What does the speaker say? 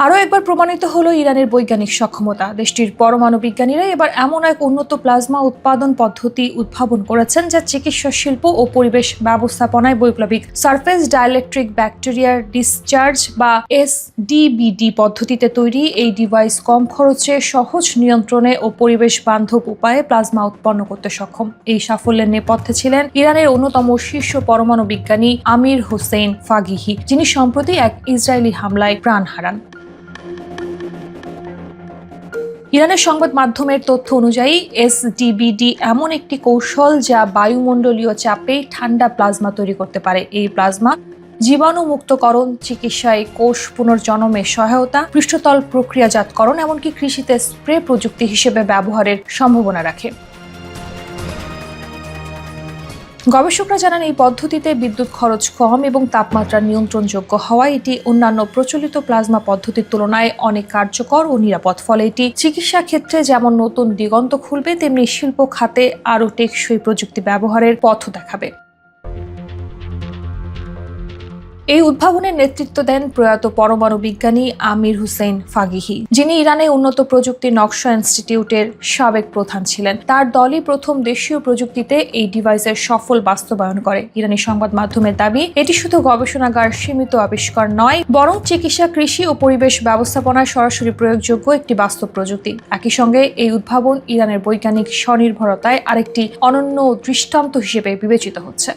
আরও একবার প্রমাণিত হলো ইরানের বৈজ্ঞানিক সক্ষমতা। দেশটির পরমাণু বিজ্ঞানীরা এবার এমন এক উন্নত প্লাজমা উৎপাদন পদ্ধতি উদ্ভাবন করেছেন যা চিকিৎসা শিল্প ও পরিবেশ ব্যবস্থাপনায় বৈপ্লবিক। সারফেস ডাইলেকট্রিক ব্যাকটেরিয়ার ডিসচার্জ বা SDBD পদ্ধতিতে তৈরি এই ডিভাইস কম খরচে, সহজ নিয়ন্ত্রণে ও পরিবেশ বান্ধব উপায়ে প্লাজমা উৎপন্ন করতে সক্ষম। এই সাফল্যের নেপথ্যে ছিলেন ইরানের অন্যতম শীর্ষ পরমাণু বিজ্ঞানী আমির হোসেইন ফাগিহি, যিনি সম্প্রতি এক ইসরায়েলি হামলায় প্রাণ হারান। ইরানের সংবাদ মাধ্যমের তথ্য অনুযায়ী SDBD এমন একটি কৌশল যা বায়ুমণ্ডলীয় চাপেই ঠান্ডা প্লাজমা তৈরি করতে পারে। এই প্লাজমা জীবাণু মুক্তকরণ, চিকিৎসায় কোষ পুনর্জন্মে সহায়তা, পৃষ্ঠতল প্রক্রিয়াজাতকরণ, এমনকি কৃষিতে স্প্রে প্রযুক্তি হিসেবে ব্যবহারের সম্ভাবনা রাখে। গবেষকরা জানান এই পদ্ধতিতে বিদ্যুৎ খরচ কম এবং তাপমাত্রা নিয়ন্ত্রণযোগ্য হওয়ায় এটি অন্যান্য প্রচলিত প্লাজমা পদ্ধতির তুলনায় অনেক কার্যকর ও নিরাপদ। ফলে এটি চিকিৎসা ক্ষেত্রে যেমন নতুন দিগন্ত খুলবে, তেমনি শিল্প খাতে আরও টেকসই প্রযুক্তি ব্যবহারের পথও দেখাবে। এই উদ্ভাবনের নেতৃত্ব দেন প্রয়াত পরমাণু বিজ্ঞানী আমির হোসেইন ফাগিহি, যিনি ইরানে উন্নত প্রযুক্তি নকশা ইনস্টিটিউটের সাবেক প্রধান ছিলেন। তার দলই প্রথম দেশীয় প্রযুক্তিতে এই ডিভাইসের সফল বাস্তবায়ন করে। ইরানি সংবাদ মাধ্যমের দাবি, এটি শুধু গবেষণাগার সীমিত আবিষ্কার নয়, বরং চিকিৎসা, কৃষি ও পরিবেশ ব্যবস্থাপনায় সরাসরি প্রয়োগযোগ্য একটি বাস্তব প্রযুক্তি। একই সঙ্গে এই উদ্ভাবন ইরানের বৈজ্ঞানিক স্বনির্ভরতায় আরেকটি অনন্য দৃষ্টান্ত হিসেবে বিবেচিত হচ্ছে।